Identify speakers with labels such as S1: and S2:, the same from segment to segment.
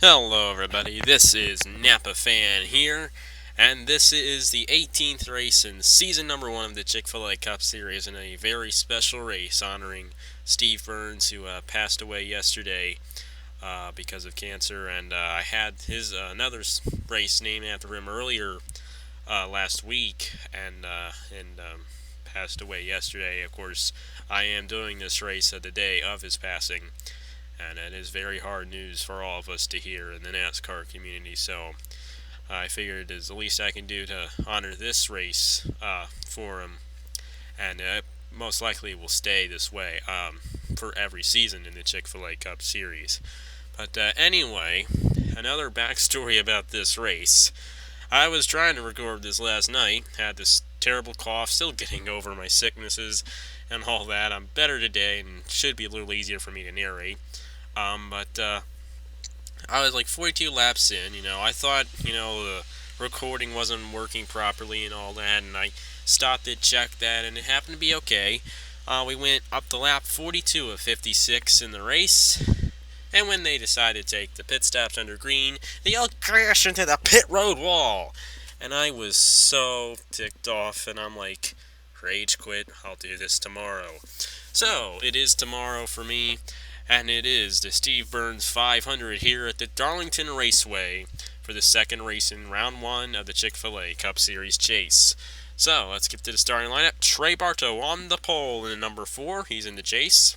S1: Hello everybody, this is Napa Fan here, and this is the 18th race in season number 1 of the Chick-fil-A Cup Series, and a very special race honoring Steve Byrnes, who passed away yesterday because of cancer. And I had his another race named after him earlier last week, and passed away yesterday. Of course, I am doing this race the day of his passing. And it is very hard news for all of us to hear in the NASCAR community, so I figured it is the least I can do to honor this race for him, and most likely will stay this way for every season in the Chick-fil-A Cup Series. But anyway, another backstory about this race. I was trying to record this last night, had this terrible cough, still getting over my sicknesses and all that. I'm better today and should be a little easier for me to narrate. But I was like 42 laps in, I thought, the recording wasn't working properly and all that, and I stopped it, checked that, and it happened to be okay. We went up to lap 42 of 56 in the race, and when they decided to take the pit stops under green, they all crashed into the pit road wall, and I was so ticked off, and I'm like, rage quit, I'll do this tomorrow. So, it is tomorrow for me. And it is the Steve Byrnes 500 here at the Darlington Raceway for the second race in round 1 of the Chick-fil-A Cup Series chase. So, let's get to the starting lineup. Trey Bartow on the pole in number 4. He's in the chase.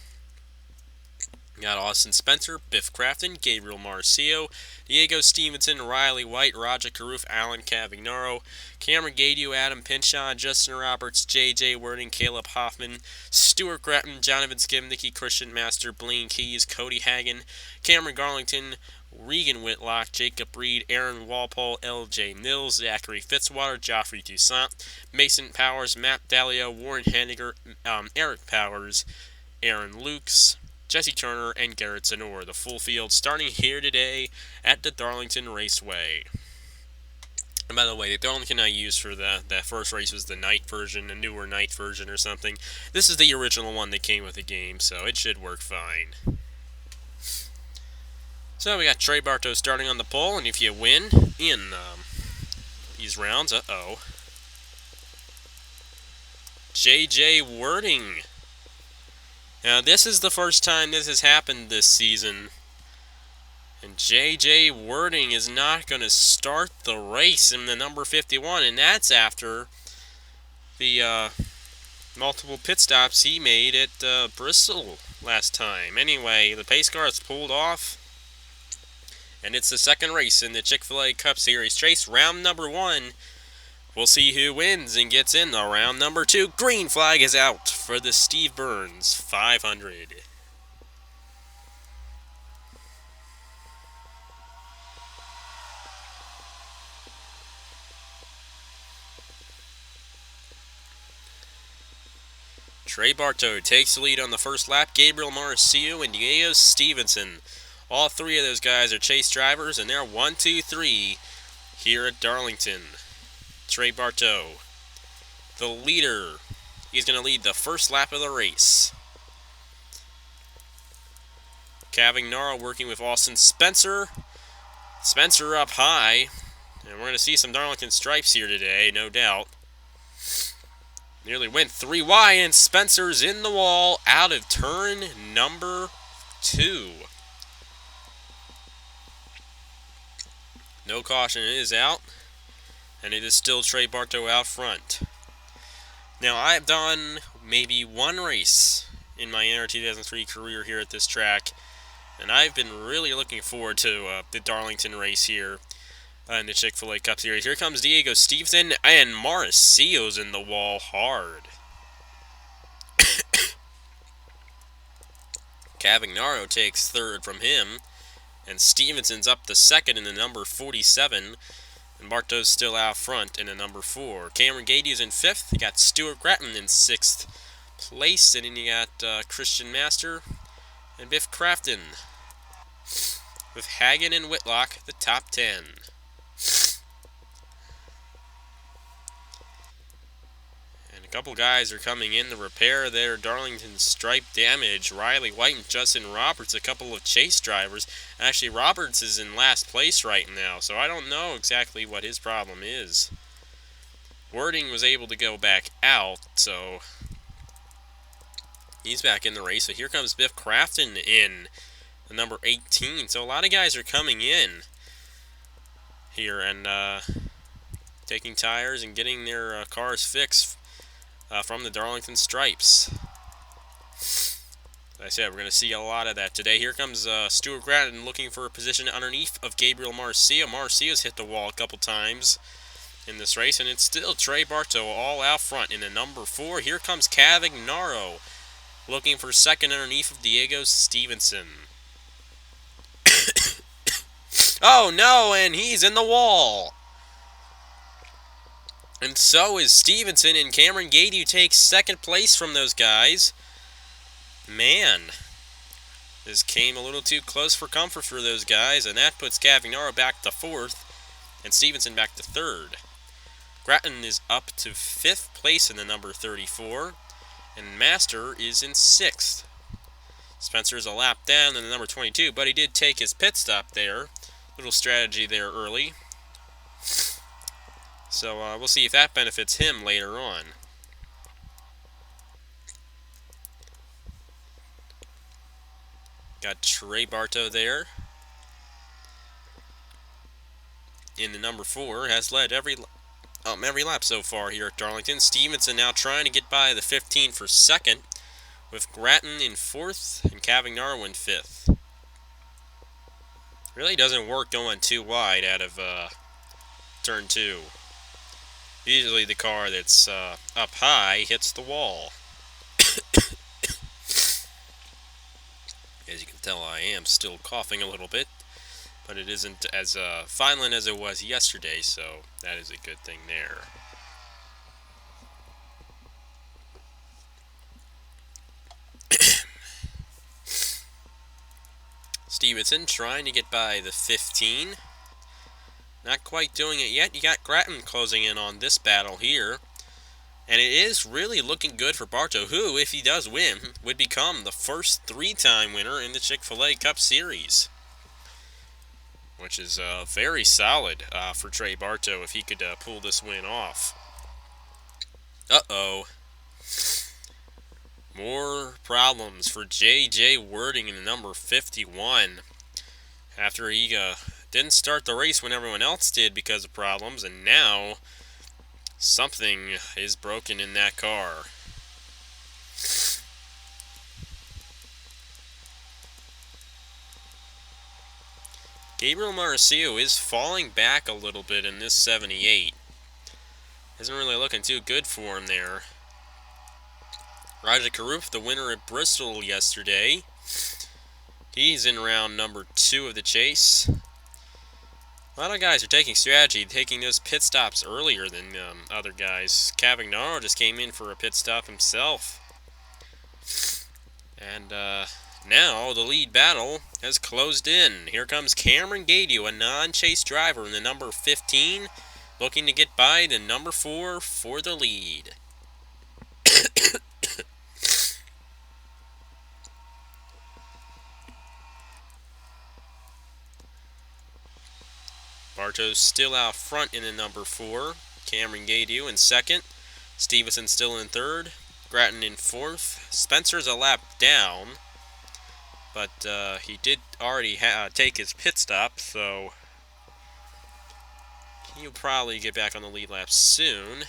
S1: We got Austin Spencer, Biff Crafton, Gabriel Marcio, Diego Stevenson, Riley White, Roger Carruth, Alan Cavagnaro, Cameron Gaidu, Adam Pinchon, Justin Roberts, J.J. Wording, Caleb Hoffman, Stuart Gratton, Jonathan Skim, Nicky Christian Master, Blaine Keys, Cody Hagan, Cameron Garlington, Regan Whitlock, Jacob Reed, Aaron Walpole, L.J. Mills, Zachary Fitzwater, Joffrey Toussaint, Mason Powers, Matt Dallio, Warren Henniger, Eric Powers, Aaron Lukes, Jesse Turner, and Garrett Zenor. The full field starting here today at the Darlington Raceway. And by the way, the Darlington I used for that first race was the night version, a newer night version or something. This is the original one that came with the game, so it should work fine. So we got Trey Bartow starting on the pole, and if you win in these rounds, J.J. Wording. Now, this is the first time this has happened this season. And J.J. Wording is not going to start the race in the number 51. And that's after the multiple pit stops he made at Bristol last time. Anyway, the pace car is pulled off. And it's the second race in the Chick-fil-A Cup Series chase. Round number 1. We'll see who wins and gets in the round number 2. Green flag is out for the Steve Byrnes 500. Trey Bartow takes the lead on the first lap. Gabriel Marcio and Diego Stevenson. All three of those guys are chase drivers, and they're 1, 2, 3 here at Darlington. Trey Bartow, the leader. He's going to lead the first lap of the race. Cavagnaro working with Austin Spencer. Spencer up high. And we're going to see some Darlington stripes here today, no doubt. Nearly went 3 wide, and Spencer's in the wall out of turn number 2. No caution, it is out. And it is still Trey Bartow out front. Now, I've done maybe one race in my NR 2003 career here at this track, and I've been really looking forward to the Darlington race here in the Chick-fil-A Cup Series. Here comes Diego Stevenson, and Marcio's in the wall hard. Cavagnaro takes third from him, and Stevenson's up to second in the number 47, and Bartow's still out front in the number 4. Cameron Gady's in 5th. You got Stuart Gratton in 6th place, and then you got Christian Master and Biff Crafton, with Hagen and Whitlock the top 10. And a couple guys are coming in to repair their Darlington stripe damage. Riley White and Justin Roberts, a couple of chase drivers. Actually, Roberts is in last place right now, so I don't know exactly what his problem is. Wording was able to go back out, so he's back in the race. So here comes Biff Crafton in the number 18. So a lot of guys are coming in here and taking tires and getting their cars fixed from the Darlington Stripes. As I said, we're going to see a lot of that today. Here comes Stuart Gratton looking for a position underneath of Gabriel Marcia. Marcia's hit the wall a couple times in this race, and it's still Trey Bartow all out front in the number 4. Here comes Cavagnaro looking for second underneath of Diego Stevenson. Oh no, and he's in the wall. And so is Stevenson, and Cameron Gady takes second place from those guys. Man, this came a little too close for comfort for those guys, and that puts Cavagnaro back to 4th and Stevenson back to 3rd. Gratton is up to 5th place in the number 34, and Master is in 6th. Spencer's a lap down in the number 22, but he did take his pit stop there. Little strategy there early. So we'll see if that benefits him later on. Got Trey Bartow there in the number 4. Has led every lap so far here at Darlington. Stevenson now trying to get by the 15 for second, with Gratton in 4th and Cavagnaro in 5th. Really doesn't work going too wide out of turn 2. Usually the car that's up high hits the wall. As you can tell, I am still coughing a little bit, but it isn't as violent as it was yesterday, so that is a good thing there. Stevenson trying to get by the 15. Not quite doing it yet. You got Gratton closing in on this battle here. And it is really looking good for Bartow, who, if he does win, would become the first 3-time winner in the Chick-fil-A Cup Series. Which is very solid for Trey Bartow if he could pull this win off. Uh-oh. More problems for J.J. Wording in the number 51. After he didn't start the race when everyone else did because of problems, and now something is broken in that car. Gabriel Marcio is falling back a little bit in this 78. Isn't really looking too good for him there. Raja Karuf, the winner at Bristol yesterday. He's in round number 2 of the chase. A lot of guys are taking strategy, taking those pit stops earlier than other guys. Cavagnaro just came in for a pit stop himself. And now the lead battle has closed in. Here comes Cameron Gady, a non-chase driver in the number 15, looking to get by the number 4 for the lead. Bartow's still out front in the number 4. Cameron Gady in 2nd. Stevenson still in 3rd. Gratton in 4th. Spencer's a lap down, but he did already take his pit stop, so he'll probably get back on the lead lap soon.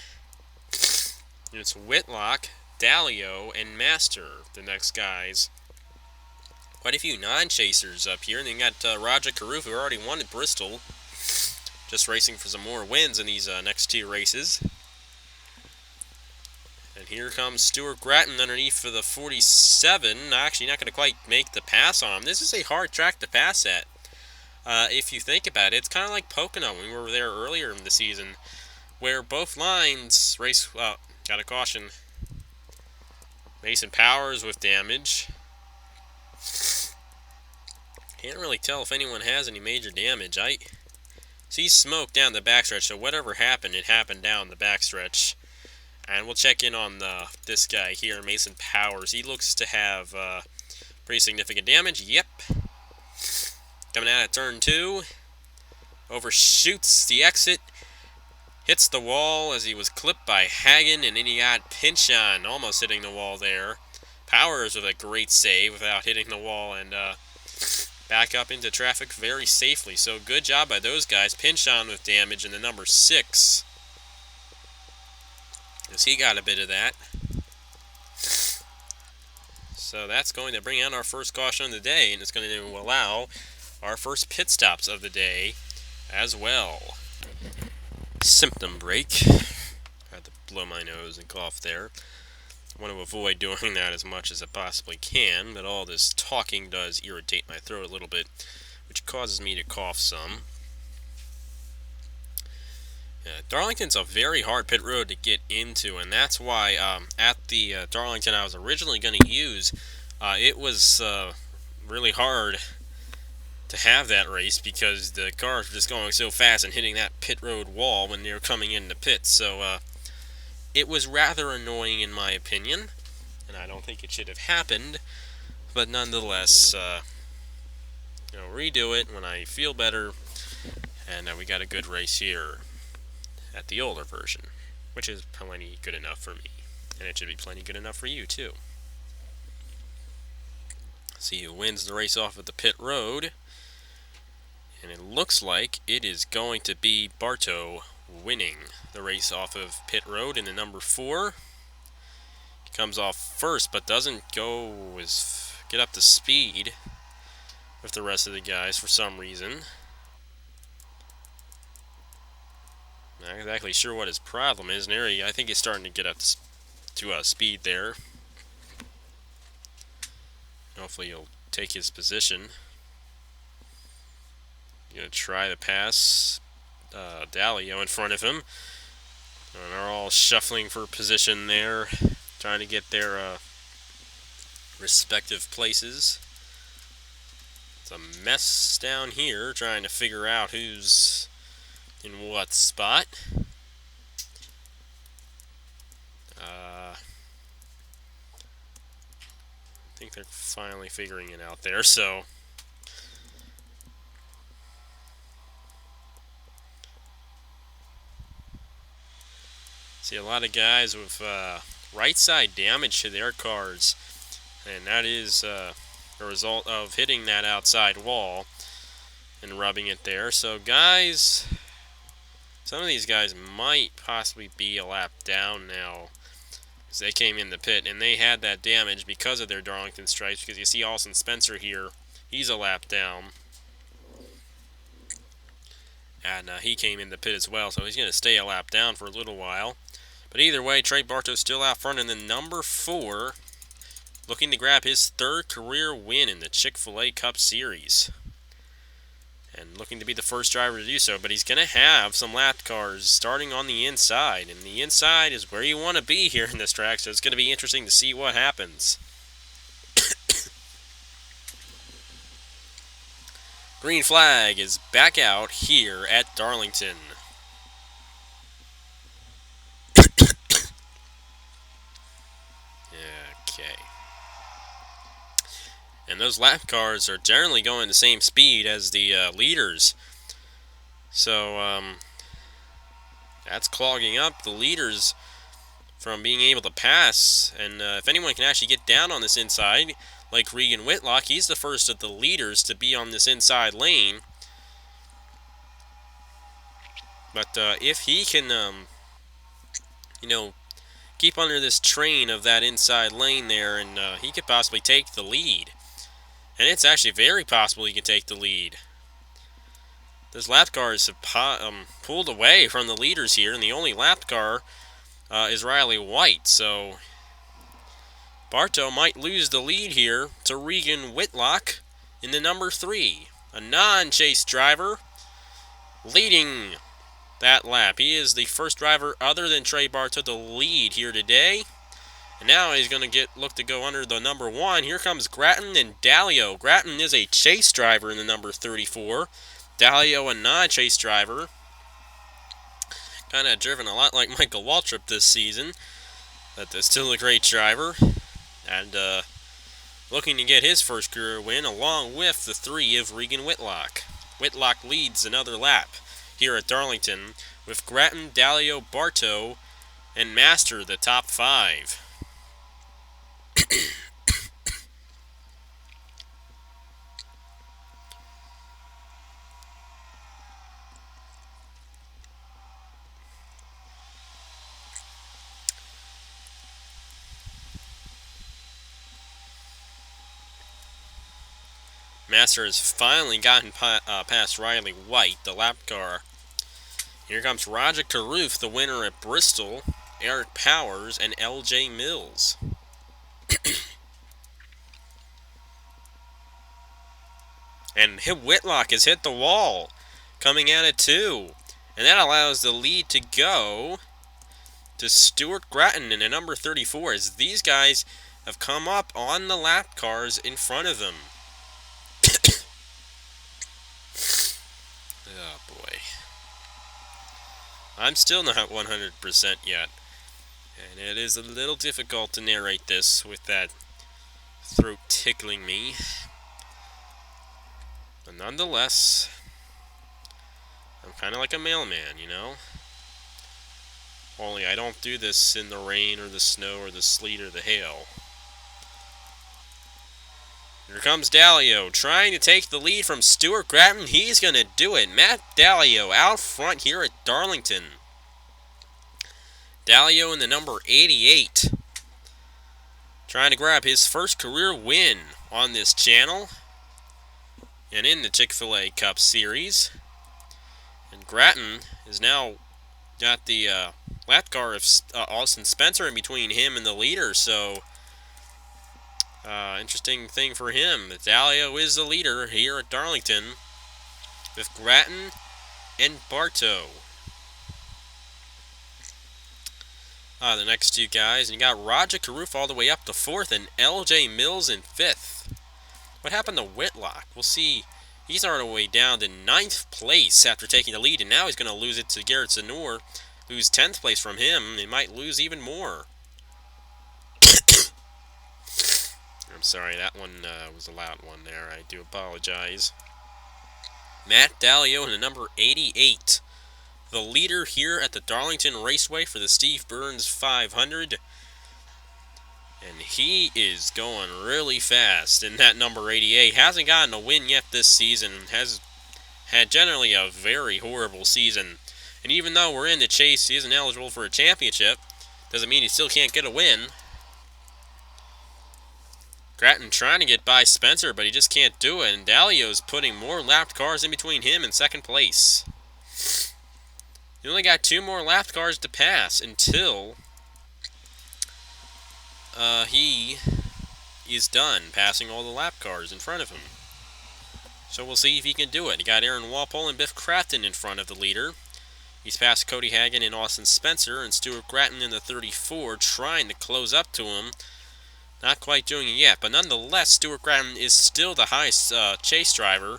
S1: And it's Whitlock, Dalio, and Master, the next guys. Quite a few non-chasers up here. And then you got Raja Karuf, who already won at Bristol. Just racing for some more wins in these next 2 races. And here comes Stuart Gratton underneath for the 47. Actually, not going to quite make the pass on him. This is a hard track to pass at. If you think about it, it's kind of like Pocono when we were there earlier in the season, where both lines race. Got a caution. Mason Powers with damage. Can't really tell if anyone has any major damage. I see smoke down the backstretch, so whatever happened, it happened down the backstretch. And we'll check in on this guy here, Mason Powers. He looks to have pretty significant damage. Yep. Coming out of turn 2. Overshoots the exit. Hits the wall as he was clipped by Hagen, and then he got Pinchon, almost hitting the wall there. Powers with a great save without hitting the wall, and back up into traffic very safely. So good job by those guys. Pinchon with damage in the number 6. As he got a bit of that. So that's going to bring out our first caution of the day, and it's going to allow our first pit stops of the day as well. Symptom break. I had to blow my nose and cough there. I want to avoid doing that as much as I possibly can, but all this talking does irritate my throat a little bit, which causes me to cough some. Darlington's a very hard pit road to get into, and that's why at the Darlington I was originally going to use, it was really hard to have that race because the cars were just going so fast and hitting that pit road wall when they were coming into pits. So it was rather annoying in my opinion, and I don't think it should have happened. But nonetheless, redo it when I feel better, and we got a good race here at the older version, which is plenty good enough for me, and it should be plenty good enough for you too. See who wins the race off of the pit road. And it looks like it is going to be Bartow winning the race off of pit road in the number 4. He comes off first, but doesn't get up to speed with the rest of the guys for some reason. Not exactly sure what his problem is. I think he's starting to get up to speed there. Hopefully he'll take his position. Gonna try to pass Dalio in front of him. And they're all shuffling for position there, trying to get their respective places. It's a mess down here, trying to figure out who's in what spot. I think they're finally figuring it out there, so see a lot of guys with right side damage to their cars, and that is a result of hitting that outside wall and rubbing it there. So guys, some of these guys might possibly be a lap down now, because they came in the pit and they had that damage because of their Darlington stripes, because you see Austin Spencer here, he's a lap down. And he came in the pit as well, so he's going to stay a lap down for a little while. But either way, Trey Bartow's still out front, and then number 4, looking to grab his 3rd career win in the Chick-fil-A Cup Series. And looking to be the first driver to do so, but he's going to have some lap cars starting on the inside. And the inside is where you want to be here in this track, so it's going to be interesting to see what happens. Green flag is back out here at Darlington. Okay. And those lap cars are generally going the same speed as the leaders. So that's clogging up the leaders from being able to pass. And if anyone can actually get down on this inside, like Regan Whitlock, he's the first of the leaders to be on this inside lane. But if he can, keep under this train of that inside lane there, and he could possibly take the lead. And it's actually very possible he can take the lead. Those lap cars have pulled away from the leaders here, and the only lap car is Riley White. So Bartow might lose the lead here to Regan Whitlock in the number 3. A non-chase driver leading that lap. He is the first driver other than Trey Bartow to lead here today. And now he's going to look to go under the number 1. Here comes Grattan and Dalio. Grattan is a chase driver in the number 34. Dalio, a non-chase driver. Kind of driven a lot like Michael Waltrip this season. But still a great driver. And looking to get his first career win along with the 3 of Regan Whitlock. Whitlock leads another lap here at Darlington with Grattan, Dalio, Bartow, and Master the top 5. Master has finally gotten past Riley White, the lap car. Here comes Roger Carruth, the winner at Bristol, Eric Powers, and L.J. Mills. And Whitlock has hit the wall, coming at it too. And that allows the lead to go to Stuart Grattan in the number 34, as these guys have come up on the lap cars in front of them. Oh boy. I'm still not 100% yet. And it is a little difficult to narrate this with that throat tickling me. But nonetheless, I'm kind of like a mailman, you know? Only I don't do this in the rain or the snow or the sleet or the hail. Here comes Dalio, trying to take the lead from Stuart Grattan. He's going to do it. Matt Dalio out front here at Darlington. Dalio in the number 88. Trying to grab his first career win on this channel and in the Chick-fil-A Cup Series. And Grattan is now got the lap car of Austin Spencer in between him and the leader, so interesting thing for him. Dalio is the leader here at Darlington with Grattan and Bartow. The next two guys, and you got Roger Carruth all the way up to 4th and L.J. Mills in 5th. What happened to Whitlock? We'll see. He's on the way down to 9th place after taking the lead, and now he's going to lose it to Garrett Zanor. Lose 10th place from him. He might lose even more. I'm sorry, that one was a loud one there. I do apologize. Matt Dalio in the number 88. The leader here at the Darlington Raceway for the Steve Byrnes 500. And he is going really fast in that number 88. Hasn't gotten a win yet this season. Has had generally a very horrible season. And even though we're in the chase, he isn't eligible for a championship. Doesn't mean he still can't get a win. Grattan trying to get by Spencer, but he just can't do it. And Dalio's putting more lapped cars in between him and 2nd place. He only got 2 more lapped cars to pass until he is done passing all the lap cars in front of him. So we'll see if he can do it. He got Aaron Walpole and Biff Crafton in front of the leader. He's passed Cody Hagan and Austin Spencer, and Stuart Grattan in the 34 trying to close up to him. Not quite doing it yet, but nonetheless, Stuart Grattan is still the highest chase driver.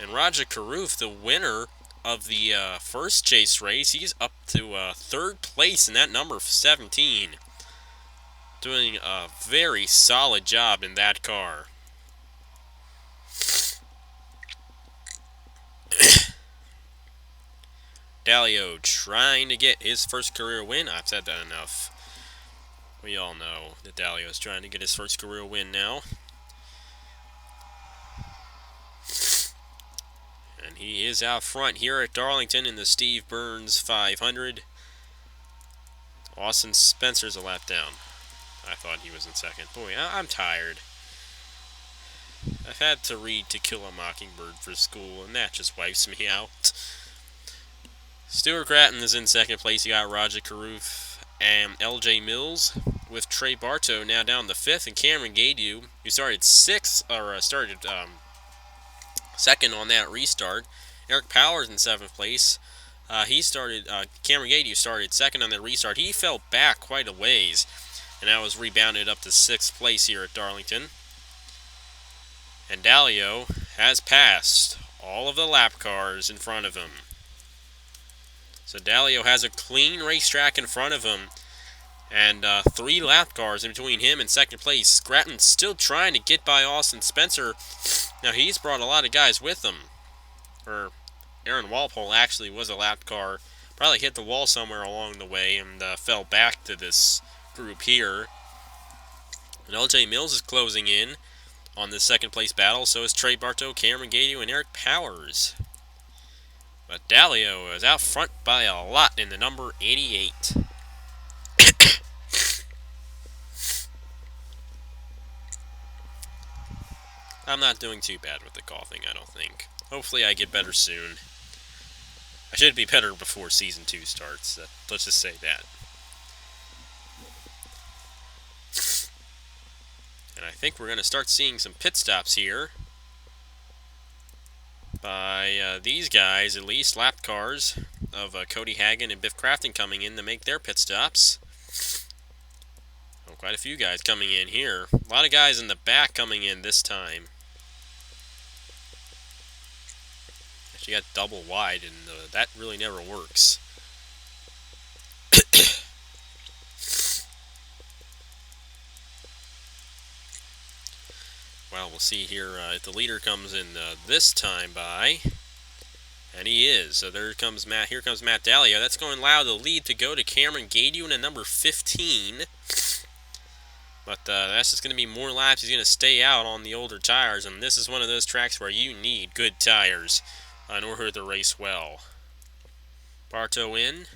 S1: And Roger Carruth, the winner of the first chase race, he's up to 3rd place in that number 17. Doing a very solid job in that car. Dalio trying to get his first career win. I've said that enough. We all know that Dalio is trying to get his first career win now. And he is out front here at Darlington in the Steve Byrnes 500. Austin Spencer's a lap down. I thought he was in 2nd. Boy, I'm tired. I've had to read To Kill a Mockingbird for school, and that just wipes me out. Stuart Grattan is in 2nd place. You got Roger Carruth And LJ Mills with Trey Bartow now down the 5th, and Cameron Gaidu, who started second on that restart. Eric Powers in 7th place. Cameron Gaidu started second on the restart. He fell back quite a ways, and that was rebounded up to 6th place here at Darlington. And Dalio has passed all of the lap cars in front of him. So Dalio has a clean racetrack in front of him, and 3 lap cars in between him and 2nd place. Gratton's still trying to get by Austin Spencer. Now, he's brought a lot of guys with him. Aaron Walpole actually was a lap car. Probably hit the wall somewhere along the way and fell back to this group here. And LJ Mills is closing in on the 2nd place battle. So is Trey Bartow, Cameron Gaidu, and Eric Powers. But Dalio is out front by a lot in the number 88. I'm not doing too bad with the coughing, I don't think. Hopefully I get better soon. I should be better before Season 2 starts. Let's just say that. And I think we're going to start seeing some pit stops here by these guys, at least lap cars of Cody Hagan and Biff Crafton coming in to make their pit stops. Oh, quite a few guys coming in here. A lot of guys in the back coming in this time. Actually got double wide, and that really never works. Well, we'll see here if the leader comes in this time by, and he is. So there comes Matt. Here comes Matt Dalio. That's going to allow the lead to go to Cameron Gaidu in a number 15. But that's just going to be more laps. He's going to stay out on the older tires, and this is one of those tracks where you need good tires in order to race well. Bartow in.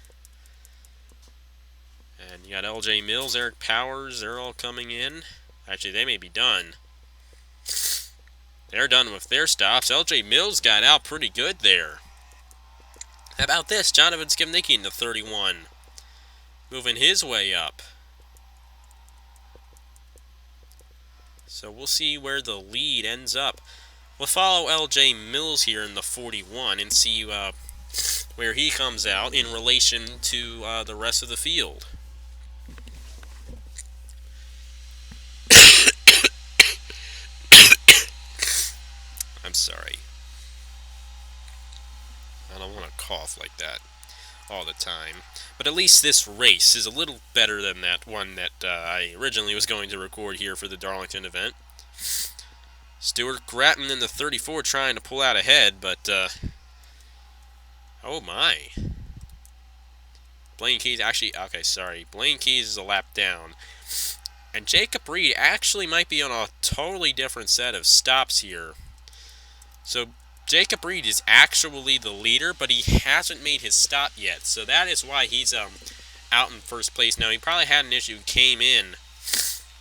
S1: And you got LJ Mills, Eric Powers. They're all coming in. Actually, they may be done. They're done with their stops. LJ Mills got out pretty good there. How about this? Jonathan Skibnicki in the 31. Moving his way up. So we'll see where the lead ends up. We'll follow LJ Mills here in the 41 and see where he comes out in relation to the rest of the field. I'm sorry. I don't want to cough like that all the time. But at least this race is a little better than that one that I originally was going to record here for the Darlington event. Stuart Gratton in the 34 trying to pull out ahead, but oh my. Blaine Keys actually, okay, sorry. Blaine Keys is a lap down. And Jacob Reed actually might be on a totally different set of stops here. So Jacob Reed is actually the leader, but he hasn't made his stop yet. So that is why he's out in first place. Now, he probably had an issue, came in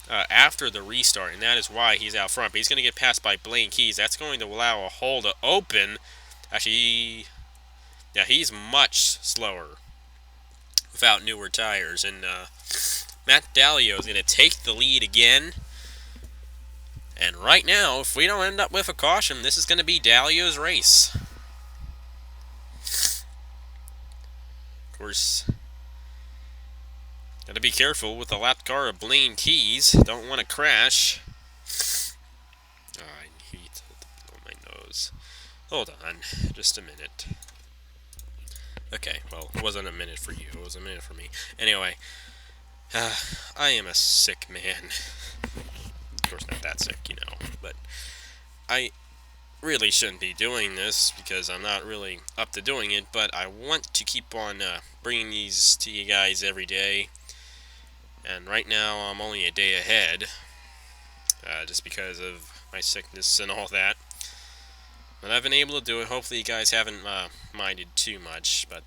S1: after the restart, and that is why he's out front. But he's going to get passed by Blaine Keys. That's going to allow a hole to open. Actually, yeah, he's much slower without newer tires. And Matt Dalio is going to take the lead again. And right now, if we don't end up with a caution, this is going to be Dalio's race. Of course, got to be careful with the lap car of Blaine Keys. Don't want to crash. Oh, I need to blow my nose. Hold on, just a minute. Okay, well, it wasn't a minute for you. It was a minute for me. Anyway, I am a sick man. Of course, not that sick, you know, but I really shouldn't be doing this because I'm not really up to doing it, but I want to keep on bringing these to you guys every day, and right now I'm only a day ahead, just because of my sickness and all that, but I've been able to do it. Hopefully you guys haven't minded too much, but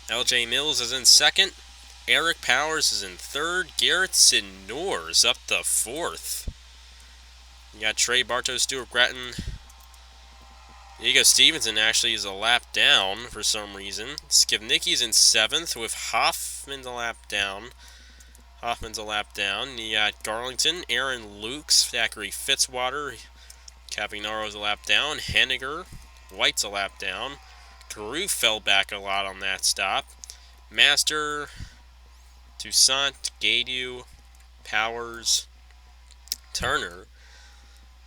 S1: LJ Mills is in second. Eric Powers is in third. Garrett Sinor is up to fourth. You got Trey Bartow, Stuart Gratton, Diego Stevenson actually is a lap down for some reason. Skivnicki's in 7th with Hoffman's a lap down. You got Darlington, Aaron Lukes, Thackeray Fitzwater, Capinaro's a lap down. Henniger, White's a lap down. Carew fell back a lot on that stop. Master, Toussaint, Gaidu, Powers, Turner,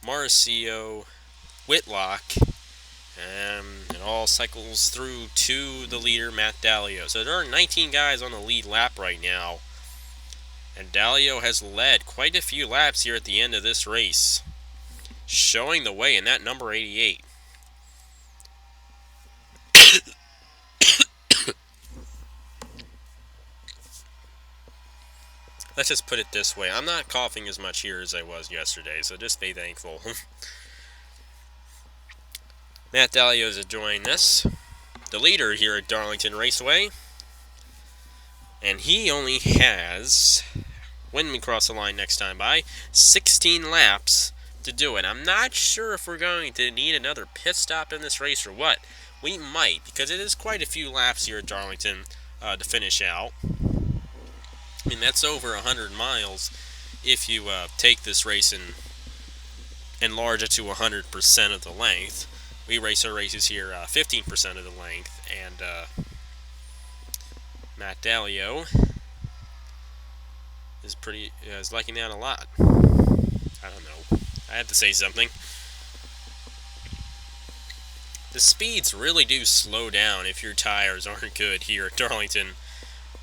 S1: Marcio, Whitlock, and it all cycles through to the leader, Matt Dalio. So there are 19 guys on the lead lap right now. And Dalio has led quite a few laps here at the end of this race, showing the way in that number 88. Let's just put it this way. I'm not coughing as much here as I was yesterday, so just be thankful. Matt Dalio is enjoying this. The leader here at Darlington Raceway. And he only has, when we cross the line next time by, 16 laps to do it. I'm not sure if we're going to need another pit stop in this race or what. We might, because it is quite a few laps here at Darlington to finish out. I mean, that's over 100 miles if you take this race and enlarge it to 100% of the length. We race our races here 15% of the length, and Matt Dalio is liking that a lot. I don't know. I had to say something. The speeds really do slow down if your tires aren't good here at Darlington.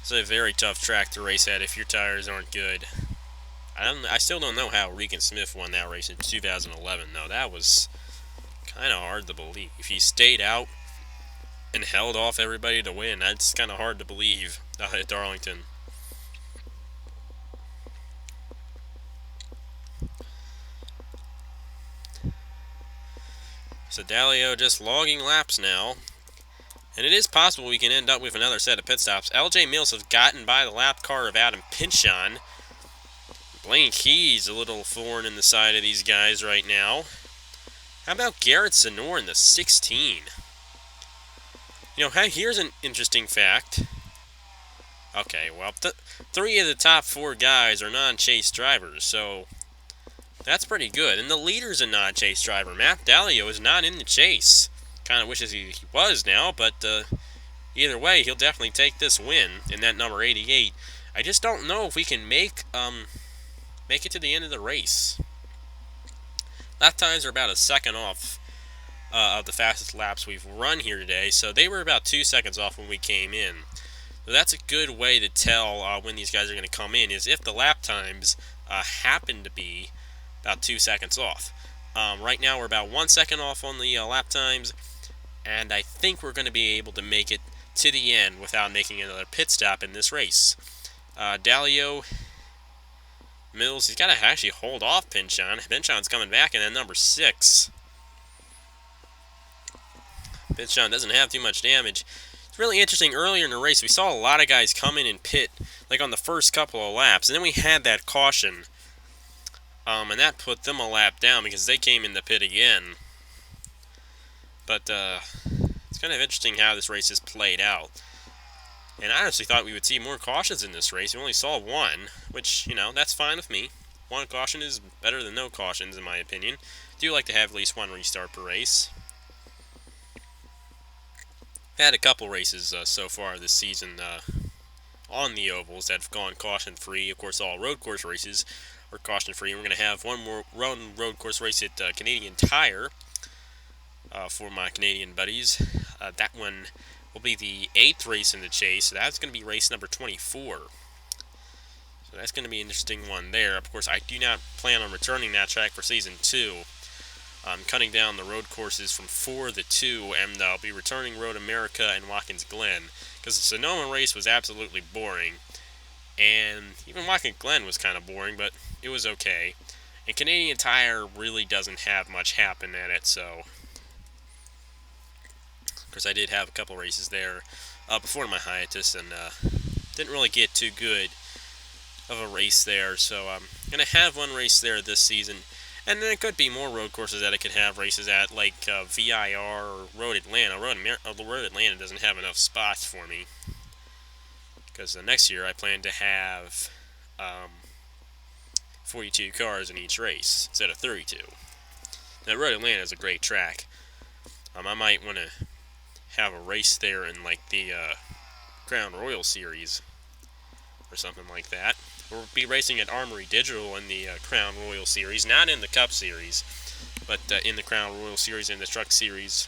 S1: It's a very tough track to race at if your tires aren't good. I still don't know how Regan Smith won that race in 2011, though. That was kind of hard to believe. If he stayed out and held off everybody to win, that's kind of hard to believe at Darlington. So Dalio just logging laps now. And it is possible we can end up with another set of pit stops. LJ Mills has gotten by the lap car of Adam Pinchon. Blaine Key's a little thorn in the side of these guys right now. How about Garrett Senor in the 16? You know, here's an interesting fact. Okay, well, 3 of the top 4 guys are non-chase drivers, so that's pretty good. And the leader's a non-chase driver. Matt Dalio is not in the chase. Kind of wishes he was now, but either way, he'll definitely take this win in that number 88. I just don't know if we can make it to the end of the race. Lap times are about a second off of the fastest laps we've run here today, so they were about 2 seconds off when we came in. So that's a good way to tell when these guys are going to come in, is if the lap times happen to be about 2 seconds off. Right now we're about 1 second off on the lap times, and I think we're going to be able to make it to the end without making another pit stop in this race. Dalio, Mills, he's got to actually hold off Pinchon. Pinchon's coming back in at number 6. Pinchon doesn't have too much damage. It's really interesting. Earlier in the race, we saw a lot of guys come in and pit, like on the first couple of laps, and then we had that caution. And that put them a lap down because they came in the pit again. But it's kind of interesting how this race has played out. And I honestly thought we would see more cautions in this race. We only saw 1, which, you know, that's fine with me. 1 caution is better than no cautions, in my opinion. I do like to have at least 1 restart per race. I've had a couple races so far this season on the ovals that have gone caution-free. Of course, all road course races are caution-free. We're going to have one more road course race at Canadian Tire for my Canadian buddies. That one will be the 8th race in the chase, so that's going to be race number 24. So that's going to be an interesting one there. Of course, I do not plan on returning that track for Season 2. I'm cutting down the road courses from 4 to 2, and I'll be returning Road America and Watkins Glen, because the Sonoma race was absolutely boring, and even Watkins Glen was kind of boring, but it was okay. And Canadian Tire really doesn't have much happen at it, so of course I did have a couple races there before my hiatus, and didn't really get too good of a race there, so I'm going to have 1 race there this season. And then it could be more road courses that it could have races at, like VIR or Road Atlanta. Road Atlanta doesn't have enough spots for me, because the next year I plan to have 42 cars in each race instead of 32. Now, Road Atlanta is a great track. I might want to have a race there in like the Crown Royal Series or something like that. We'll be racing at Armory Digital in the Crown Royal Series, not in the Cup Series, but in the Crown Royal Series and the Truck Series.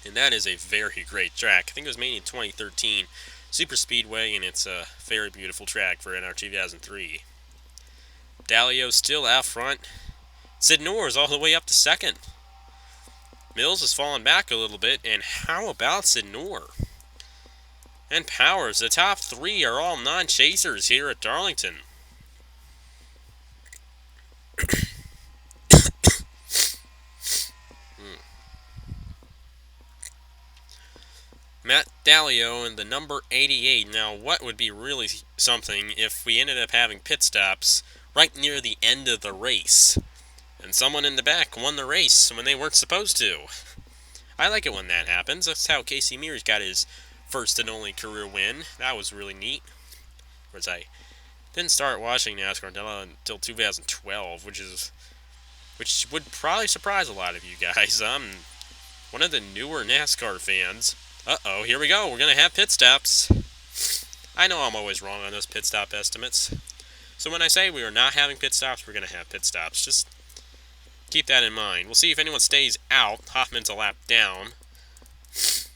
S1: And that is a very great track. I think it was made in 2013, Super Speedway, and it's a very beautiful track for NR 2003. Dalio's still out front. Sid Noor is all the way up to second. Mills has fallen back a little bit, and how about Sid Noor? And Powers, the top three are all non-chasers here at Darlington. Matt Dalio in the number 88. Now, what would be really something if we ended up having pit stops right near the end of the race, and someone in the back won the race when they weren't supposed to? I like it when that happens. That's how Casey Mears got his first and only career win. That was really neat. Whereas I didn't start watching NASCAR until 2012, which would probably surprise a lot of you guys. I'm one of the newer NASCAR fans. Uh-oh, here we go. We're going to have pit stops. I know I'm always wrong on those pit stop estimates. So when I say we are not having pit stops, we're going to have pit stops. Just keep that in mind. We'll see if anyone stays out. Hoffman's a lap down. See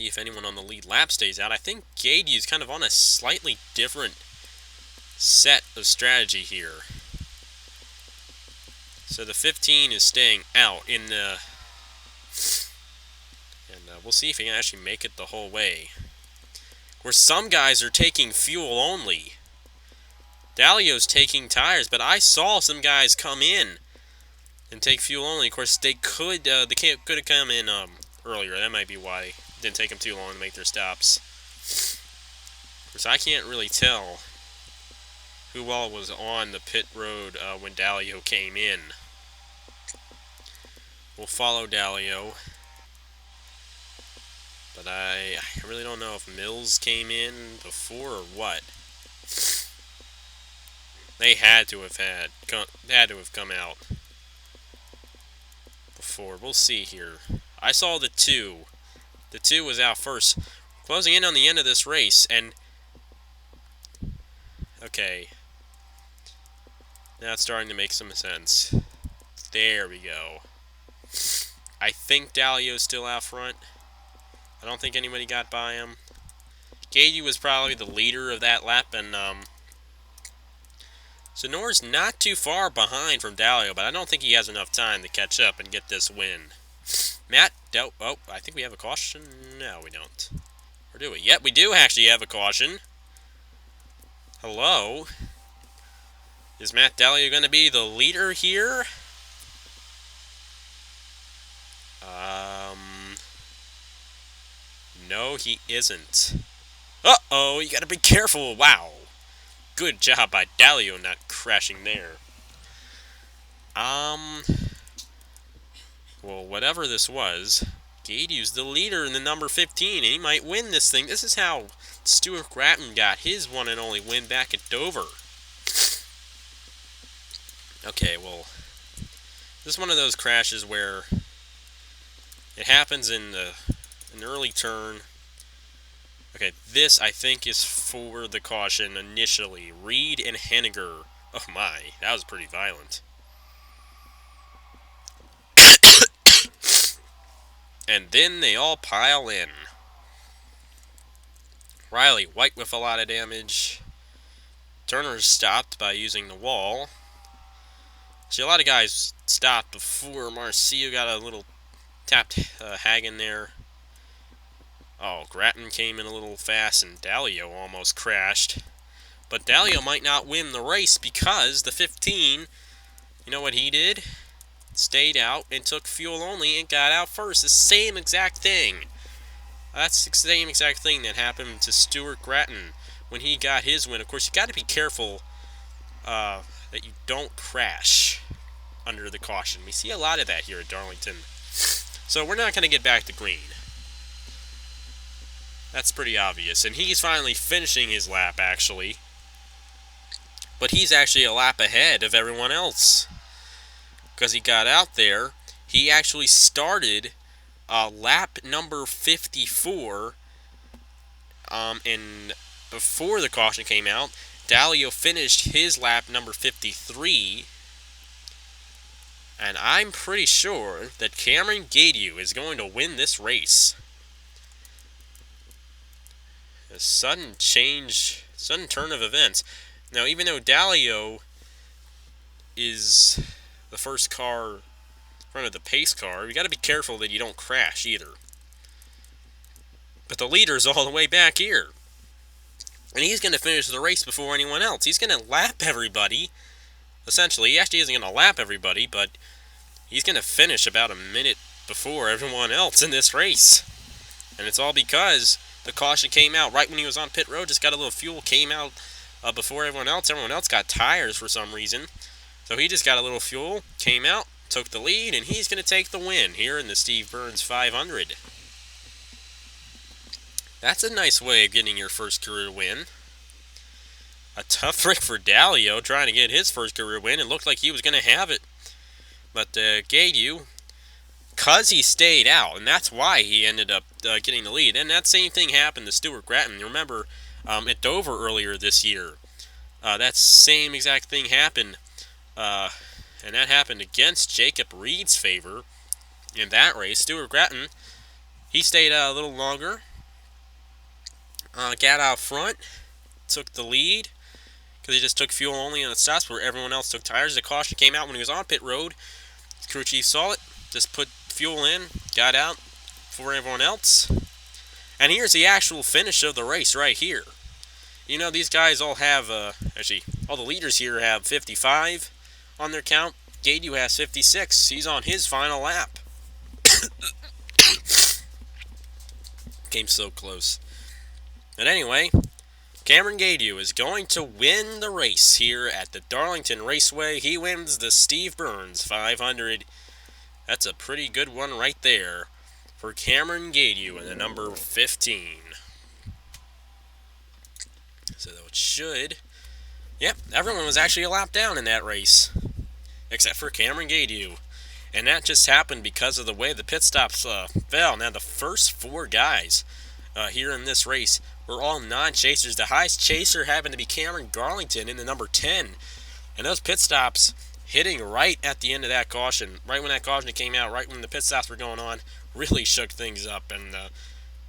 S1: if anyone on the lead lap stays out. I think Gadey's kind of on a slightly different set of strategy here. So the 15 is staying out in the... And we'll see if he can actually make it the whole way. Where some guys are taking fuel only. Dalio's taking tires, but I saw some guys come in and take fuel only. Of course, they could have come in earlier. That might be why it didn't take them too long to make their stops. Of course, I can't really tell who all was on the pit road when Dalio came in. We'll follow Dalio. But I really don't know if Mills came in before or what. They had to have come out before. We'll see here. I saw the 2. The 2 was out first. Closing in on the end of this race, and... Okay. Now it's starting to make some sense. There we go. I think Dalio's still out front. I don't think anybody got by him. Gadey was probably the leader of that lap, and so Noor's not too far behind from Dalio, but I don't think he has enough time to catch up and get this win. Oh, I think we have a caution. No, we don't. Or do we? Yep, we do actually have a caution. Hello? Is Matt Dalio going to be the leader here? No, he isn't. Uh-oh, you gotta be careful. Wow. Good job by Dalio not crashing there. Well, whatever this was, Gadey's the leader in the number 15, and he might win this thing. This is how Stuart Gratton got his one and only win back at Dover. Okay, well, this is one of those crashes where it happens in an early turn. Okay, this I think is for the caution initially. Reed and Henniger. Oh my, that was pretty violent. And then they all pile in. Riley White with a lot of damage. Turner stopped by using the wall. See, a lot of guys stopped before Marcio got a little tapped Hagen there. Oh, Gratton came in a little fast, and Dalio almost crashed. But Dalio might not win the race because the 15, you know what he did? Stayed out and took fuel only and got out first. The same exact thing. That's the same exact thing that happened to Stuart Gratton when he got his win. Of course, you got to be careful. that you don't crash under the caution. We see a lot of that here at Darlington. So we're not going to get back to green. That's pretty obvious. And he's finally finishing his lap, actually. But he's actually a lap ahead of everyone else. Because he got out there. He actually started lap number 54. And before the caution came out, Dalio finished his lap number 53. And I'm pretty sure that Cameron Gaidu is going to win this race. A sudden turn of events. Now, even though Dalio is the first car in front of the pace car, you got to be careful that you don't crash either. But the leader's all the way back here. And he's going to finish the race before anyone else. He's going to lap everybody. Essentially, he actually isn't going to lap everybody, but he's going to finish about a minute before everyone else in this race. And it's all because the caution came out right when he was on pit road, just got a little fuel, came out before everyone else. Everyone else got tires for some reason. So he just got a little fuel, came out, took the lead, and he's going to take the win here in the Steve Byrnes 500. That's a nice way of getting your first career win. A tough break for Dalio trying to get his first career win. It looked like he was going to have it. But Gaidu, because he stayed out, and that's why he ended up getting the lead. And that same thing happened to Stuart Gratton. You remember at Dover earlier this year. That same exact thing happened. And that happened against Jacob Reed's favor in that race. Stuart Gratton, he stayed a little longer. Got out front, took the lead. Because he just took fuel only on the stops where everyone else took tires. The caution came out when he was on pit road. His crew chief saw it, just put fuel in, got out before everyone else. And here's the actual finish of the race right here. You know, these guys all have, actually, all the leaders here have 55 on their count. Gaidu has 56. He's on his final lap. Came so close. But anyway, Cameron Gaidu is going to win the race here at the Darlington Raceway. He wins the Steve Byrnes 500. That's a pretty good one right there for Cameron Gaidu in the number 15. So it should... Yep, everyone was actually a lap down in that race, except for Cameron Gaidu. And that just happened because of the way the pit stops fell. Now, the first four guys here in this race were all non-chasers. The highest chaser happened to be Cameron Garlington in the number 10. And those pit stops hitting right at the end of that caution, right when that caution came out, right when the pit stops were going on, really shook things up and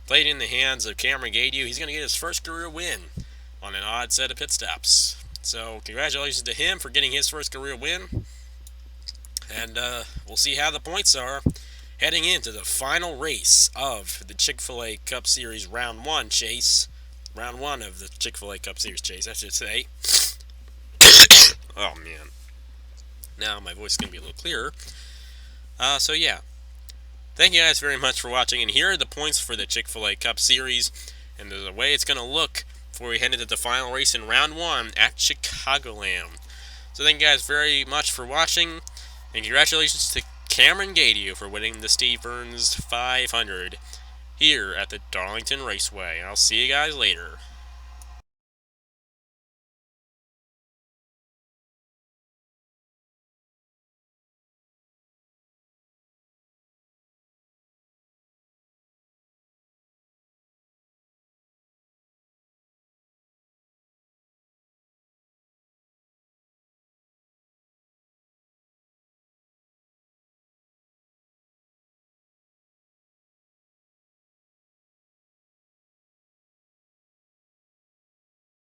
S1: played in the hands of Cameron Gaidu. He's going to get his first career win on an odd set of pit stops. So congratulations to him for getting his first career win. And we'll see how the points are heading into the final race of the Chick-fil-A Cup Series Round 1 chase. Round 1 of the Chick-fil-A Cup Series chase, I should say. Oh, man. Now my voice is going to be a little clearer. So, yeah. Thank you guys very much for watching. And here are the points for the Chick-fil-A Cup Series. And the way it's going to look before we head into the final race in Round 1 at Chicagoland. So thank you guys very much for watching. And congratulations to Cameron Gaidu for winning the Steve Byrnes 500 here at the Darlington Raceway. I'll see you guys later.